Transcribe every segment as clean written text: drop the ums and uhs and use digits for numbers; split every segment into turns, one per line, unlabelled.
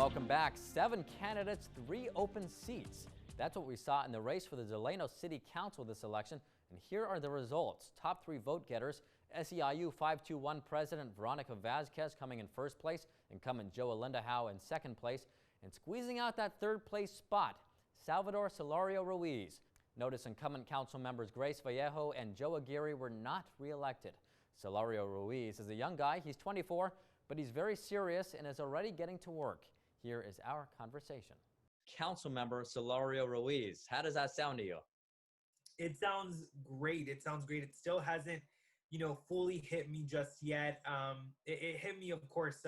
Welcome back. 7 candidates, 3 open seats. That's what we saw in the race for the Delano City Council this election. And here are the results. Top 3 vote getters. SEIU 521 President Veronica Vazquez coming in first place. Incumbent Joe Alinda in second place. And squeezing out that third place spot, Salvador Solorio-Ruiz. Notice incumbent council members Grace Vallejo and Joe Aguirre were not re-elected. Solorio-Ruiz is a young guy. He's 24, but he's very serious and is already getting to work. Here is our conversation. Councilmember Solorio-Ruiz, how does that sound to you?
It sounds great. It sounds great. It still hasn't, fully hit me just yet. It hit me, of course,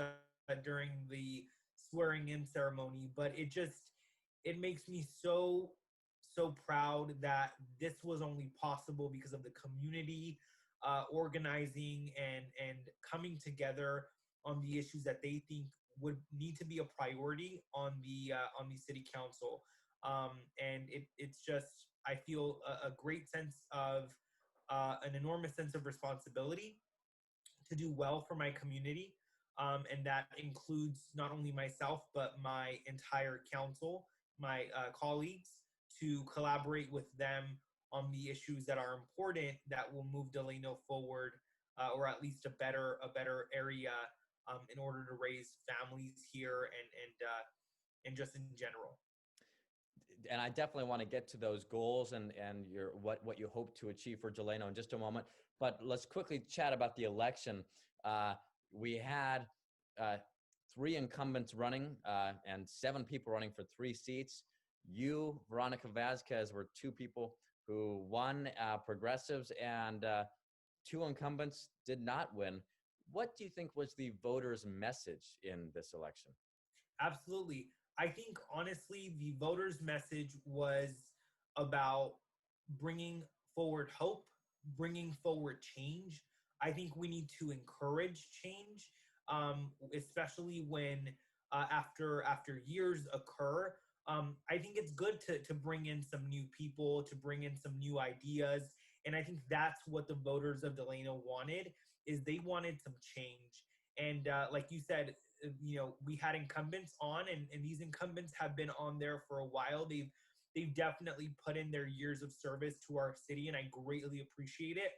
during the swearing-in ceremony, but it makes me so proud that this was only possible because of the community organizing and coming together on the issues that they think would need to be a priority on the city council. And it's just, I feel a great sense of an enormous sense of responsibility to do well for my community. And that includes not only myself, but my entire council, my colleagues, to collaborate with them on the issues that are important that will move Delano forward, or at least a better area in order to raise families here and just in general.
And I definitely want to get to those goals and what you hope to achieve for Delano in just a moment. But let's quickly chat about the election. We had 3 incumbents running and 7 people running for 3 seats. You, Veronica Vazquez, were 2 people who won, progressives, and 2 incumbents did not win. What do you think was the voters' message in this election?
Absolutely. I think, honestly, the voters' message was about bringing forward hope, bringing forward change. I think we need to encourage change, especially when after years occur. I think it's good to bring in some new people, to bring in some new ideas. And I think that's what the voters of Delano wanted, is they wanted some change. And like you said, we had incumbents on, and these incumbents have been on there for a while. They've definitely put in their years of service to our city, and I greatly appreciate it.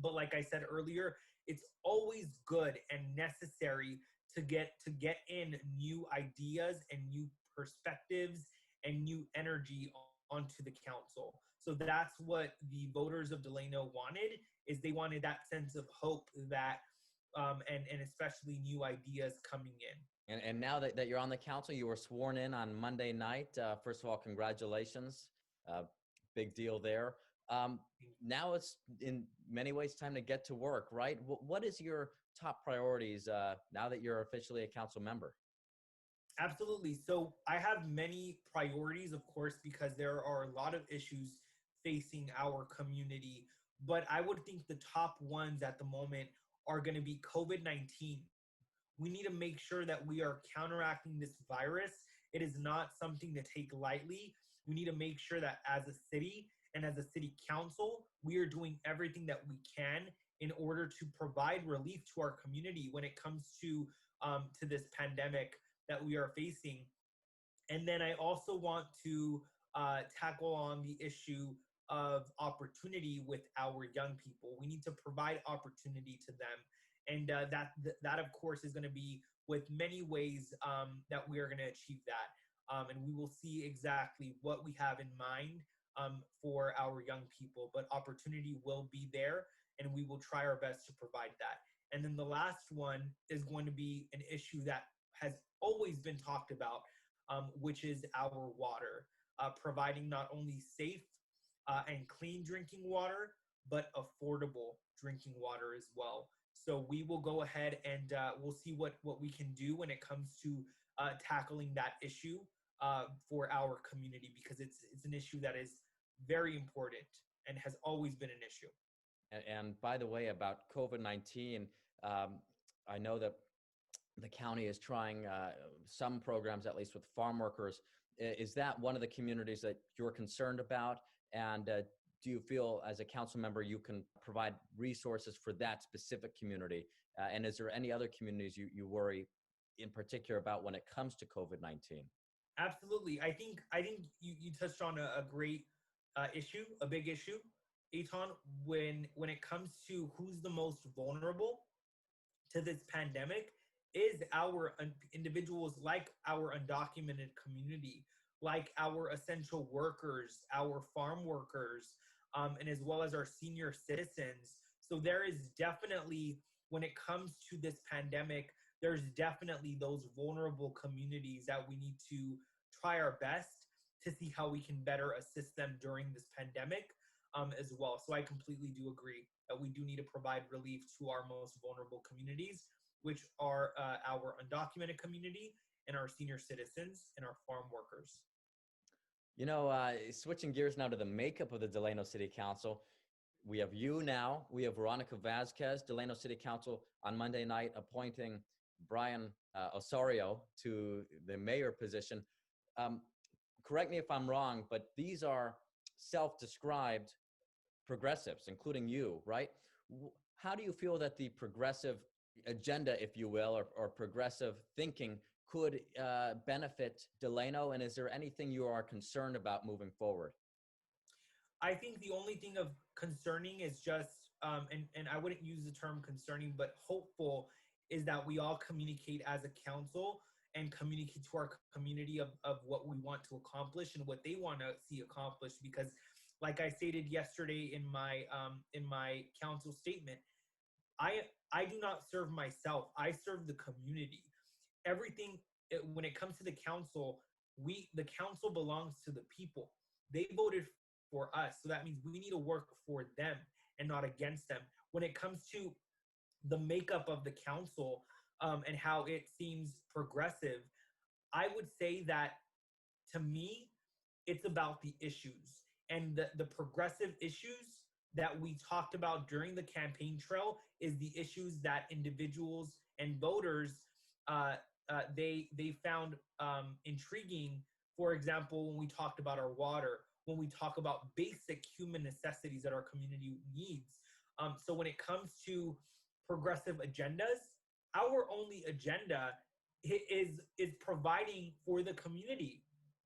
But like I said earlier, it's always good and necessary to get in new ideas and new perspectives and new energy onto the council. So that's what the voters of Delano wanted, is they wanted that sense of hope that and especially new ideas coming in.
And now that you're on the council, you were sworn in on Monday night. First of all, congratulations. Big deal there. Now it's in many ways time to get to work, right? What is your top priorities now that you're officially a council member?
Absolutely. So I have many priorities, of course, because there are a lot of issues facing our community. But I would think the top ones at the moment are going to be COVID-19. We need to make sure that we are counteracting this virus. It is not something to take lightly. We need to make sure that as a city and as a city council, we are doing everything that we can in order to provide relief to our community when it comes to this pandemic that we are facing. And then I also want to tackle on the issue of opportunity with our young people. We need to provide opportunity to them. And that of course, is going to be with many ways that we are going to achieve that. And we will see exactly what we have in mind for our young people. But opportunity will be there, and we will try our best to provide that. And then the last one is going to be an issue that has always been talked about, which is our water. Providing not only safe and clean drinking water, but affordable drinking water as well. So we will go ahead and we'll see what we can do when it comes to tackling that issue for our community, because it's an issue that is very important and has always been an issue.
And by the way, about COVID-19, I know that the county is trying some programs, at least with farm workers. Is that one of the communities that you're concerned about? And do you feel as a council member you can provide resources for that specific community? And is there any other communities you worry in particular about when it comes to COVID-19?
Absolutely. I think you touched on a great issue, a big issue, Aton, when it comes to who's the most vulnerable to this pandemic is our individuals like our undocumented community, like our essential workers, our farm workers, and as well as our senior citizens. So there is definitely, when it comes to this pandemic, there's definitely those vulnerable communities that we need to try our best to see how we can better assist them during this pandemic as well. So I completely do agree that we do need to provide relief to our most vulnerable communities, which are our undocumented community and our senior citizens and our farm workers.
Switching gears now to the makeup of the Delano City Council, we have you now. We have Veronica Vasquez, Delano City Council, on Monday night appointing Brian Osorio to the mayor position. Correct me if I'm wrong, but these are self-described progressives, including you, right? How do you feel that the progressive agenda, if you will, or progressive thinking could benefit Delano? And is there anything you are concerned about moving forward?
I think the only thing of concerning is just, and I wouldn't use the term concerning, but hopeful, is that we all communicate as a council and communicate to our community of what we want to accomplish and what they want to see accomplished. Because like I stated yesterday in my council statement, I do not serve myself. I serve the community. Everything, when it comes to the council, the council belongs to the people. They voted for us. So that means we need to work for them and not against them. When it comes to the makeup of the council and how it seems progressive, I would say that to me, it's about the issues and the progressive issues that we talked about during the campaign trail is the issues that individuals and voters they found intriguing. For example, when we talked about our water, when we talk about basic human necessities that our community needs. So when it comes to progressive agendas, our only agenda is providing for the community.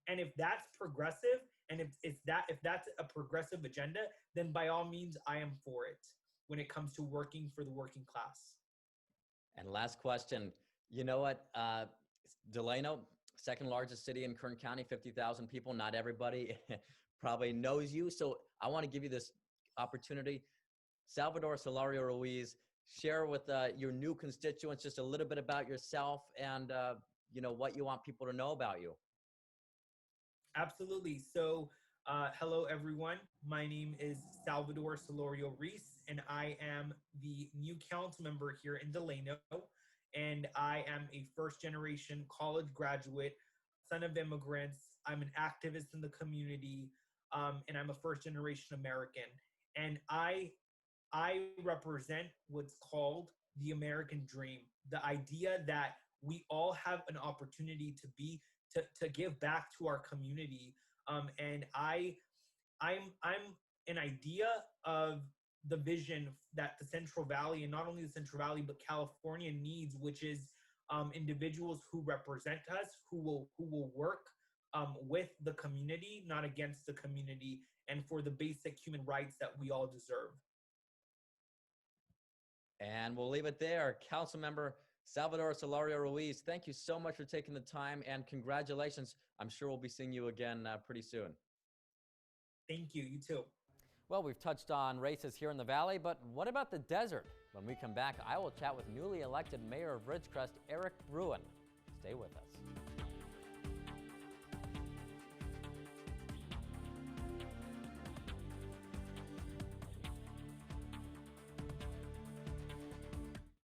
And if that's progressive, and if that's a progressive agenda, then by all means, I am for it when it comes to working for the working class.
And last question, you know what, Delano, second largest city in Kern County, 50,000 people. Not everybody probably knows you. So I want to give you this opportunity. Salvador Solorio-Ruiz, share with your new constituents just a little bit about yourself and what you want people to know about you.
Absolutely. So hello, everyone. My name is Salvador Solorio-Ruiz, and I am the new council member here in Delano. And I am a first-generation college graduate, son of immigrants. I'm an activist in the community, and I'm a first-generation American. And I represent what's called the American dream, the idea that we all have an opportunity to give back to our community. And I'm an idea of the vision that the Central Valley, and not only the Central Valley, but California needs, which is individuals who represent us, who will work with the community, not against the community, and for the basic human rights that we all deserve.
And we'll leave it there. Councilmember Salvador Solorio-Ruiz, thank you so much for taking the time, and congratulations. I'm sure we'll be seeing you again pretty soon.
Thank you. You too.
Well, we've touched on races here in the Valley, but what about the desert? When we come back, I will chat with newly elected Mayor of Ridgecrest, Eric Bruin. Stay with us.